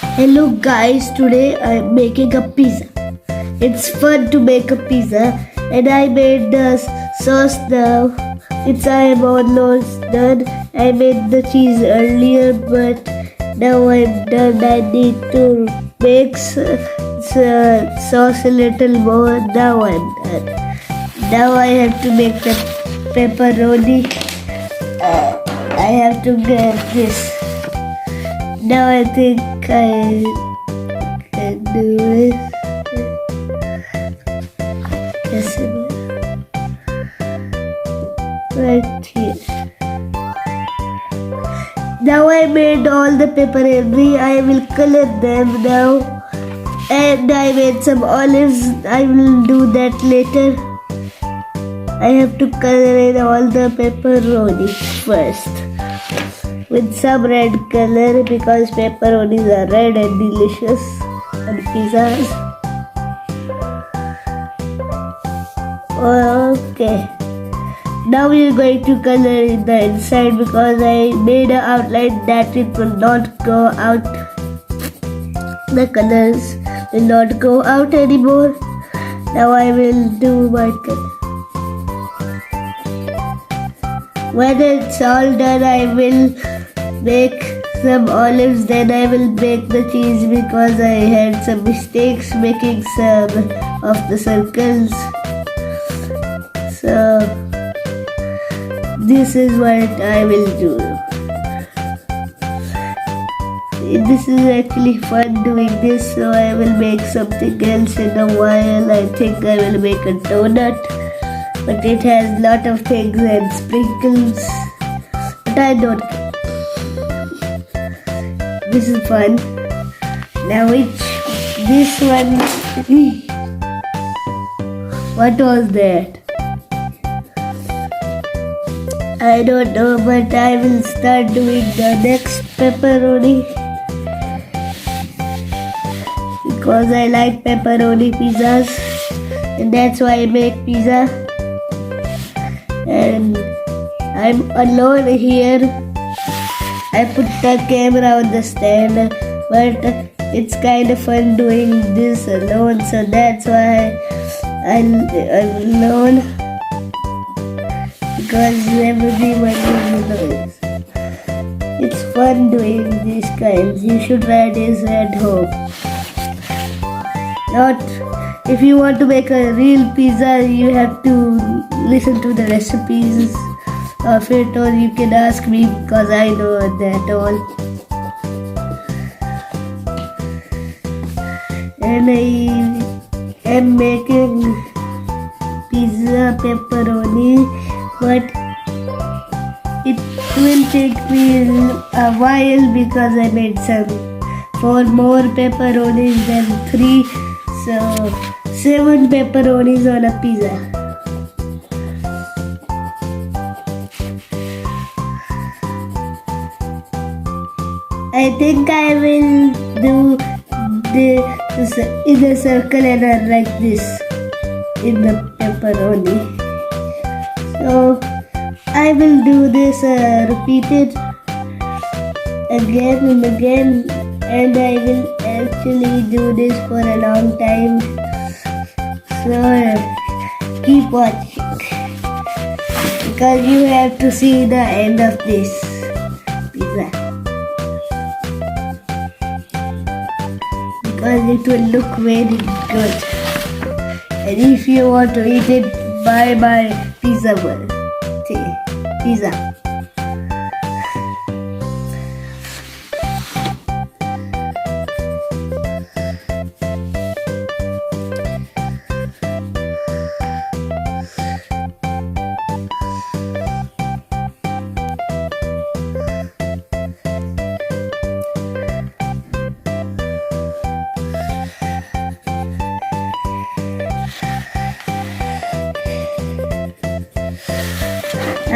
Hello guys, today I'm making a pizza. It's fun to make a pizza and I made the sauce now. It's I'm almost done. I made the cheese earlier but now I'm done. I need to make sauce a little more. Now I'm done. Now I have to make the pepperoni. I have to get this. Now I think I can do it. Yes, right here. Now I made all the pepperoni. I will color them now. And I made some olives. I will do that later. I have to color in all the pepperoni first with some red color because pepperonis are red and delicious on pizzas. Okay, now we are going to color in the inside because I made an outline that it will not go out. The colors will not go out anymore. Now I will do my color. When it's all done, I will make some olives, then I will make the cheese because I had some mistakes making some of the circles. So this is what I will do. This is actually fun doing this, so I will make something else in a while. I think I will make a donut, but it has lot of things and sprinkles, but I don't care. This is fun. Now this one, what was that? I don't know, but I will start doing the next pepperoni because I like pepperoni pizzas and that's why I make pizza. And I'm alone here. I put the camera on the stand, but it's kind of fun doing this alone, so that's why I'm alone because everyone is alone. It's fun doing these kinds. You should try this at home. Not if you want to make a real pizza, you have to listen to the recipes of it, or you can ask me because I know that all. And I am making pizza pepperoni, but it will take me a while because I made 4 more pepperonis than 3, so 7 pepperonis on a pizza. I think I will do this in a circle and like this in the pepperoni. So I will do this repeated again and again, and I will actually do this for a long time. So keep watching because you have to see the end of this pizza. Because it will look very good. And if you want to eat it, buy my pizza world. Pizza.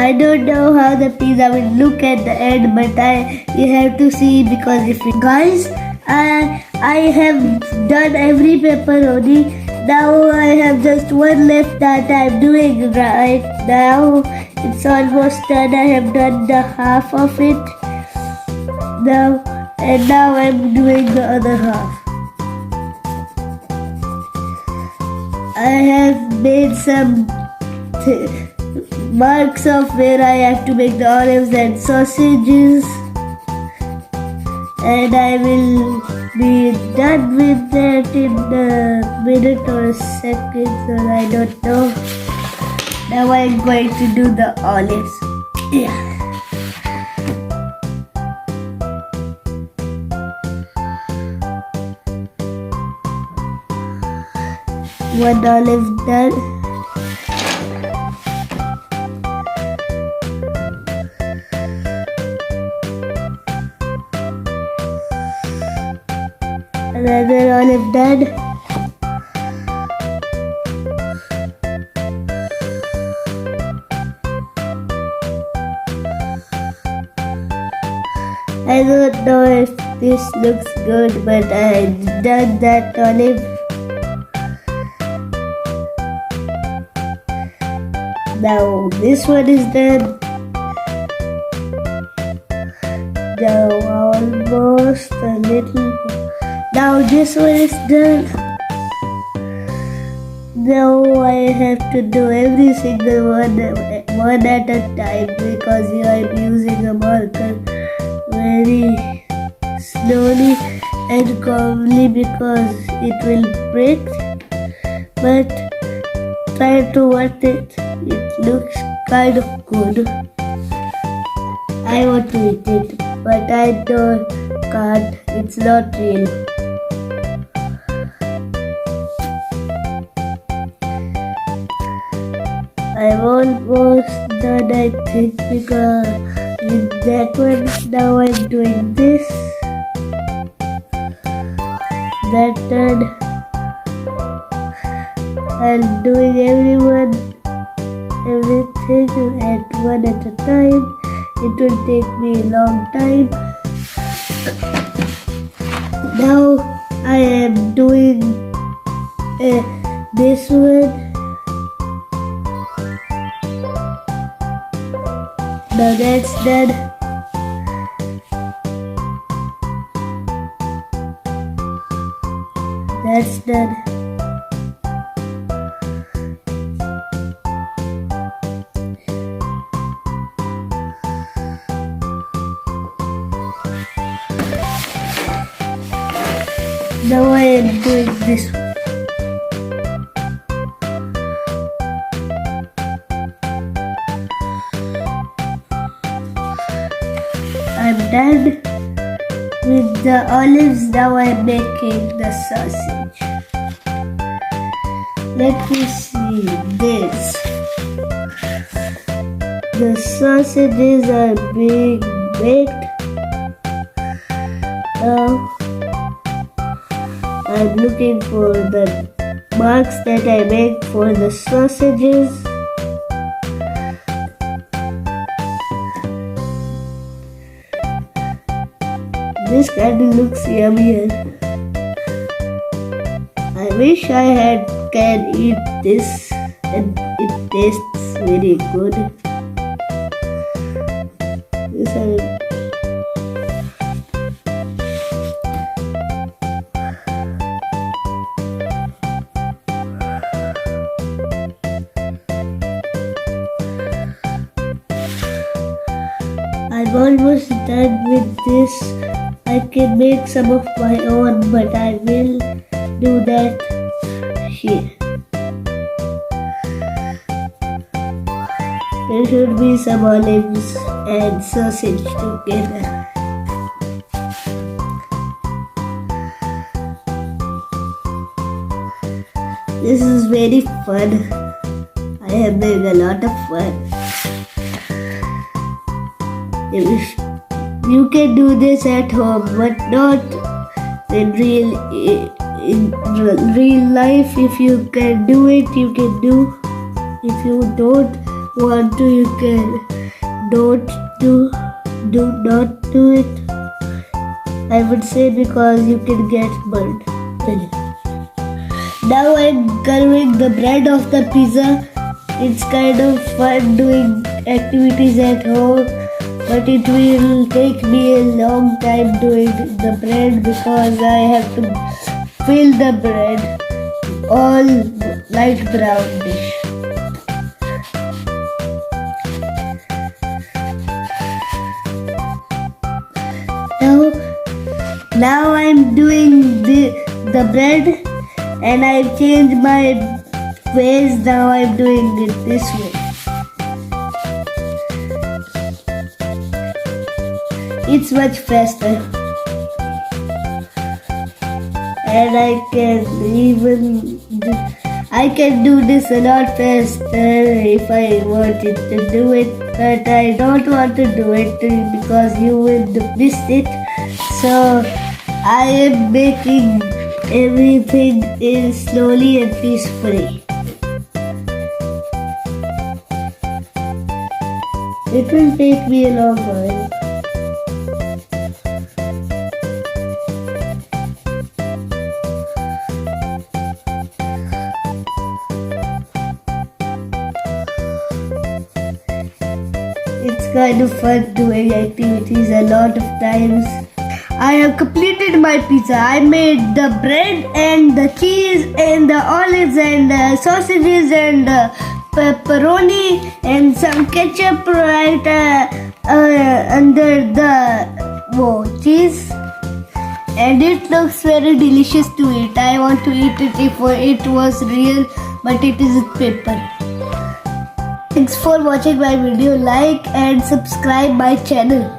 I don't know how the pizza will look at the end, but you have to see because if you guys, I have done every pepperoni. Now I have just one left that I'm doing right now. It's almost done. I have done the half of it. Now And now I'm doing the other half. I have made some marks of where I have to make the olives and sausages, and I will be done with that in a minute or a second, or I don't know. Now I'm going to do the olives. Yeah. One olive done. Another olive done. I don't know if this looks good, but I done that olive. Now this one is done. Now almost a little. Now this one is done. Now I have to do every single one at a time because I'm using a marker very slowly and calmly because it will break. But try to watch it. It looks kind of good. I want to eat it, but I can't. It's not real. I'm almost done, I think, because with that one, now I'm doing this. That done. I'm doing everything at one at a time. It will take me a long time. Now I am doing this one. Now that's done. That's done. Now I am doing this one. I'm done with the olives. Now I'm making the sausage. Let me see this. The sausages are being baked. Now I'm looking for the marks that I make for the sausages. This kind of looks yummier. I wish I can eat this and it tastes very good. I'm almost done with this. I can make some of my own, but I will do that here. There should be some olives and sausage together. This is very fun. I am having a lot of fun. You can do this at home, but not in real life. If you can do it, you can do. If you don't want to, you can do not do it. I would say because you can get burned. Now I'm coloring the bread of the pizza. It's kind of fun doing activities at home but it will take me a long time doing the bread because I have to fill the bread all light brownish. Now I'm doing the bread and I've changed my ways. Now I'm doing it this way. It's much faster. And I can do this a lot faster if I wanted to do it, but I don't want to do it because you will miss it. So I am making everything slowly and peacefully. It will take me a long while. It's kind of fun doing activities a lot of times. I have completed my pizza. I made the bread and the cheese and the olives and the sausages and the pepperoni and some ketchup right under the cheese. And it looks very delicious to eat. I want to eat it if it was real, but it isn't paper. Thanks for watching my video. Like and subscribe my channel.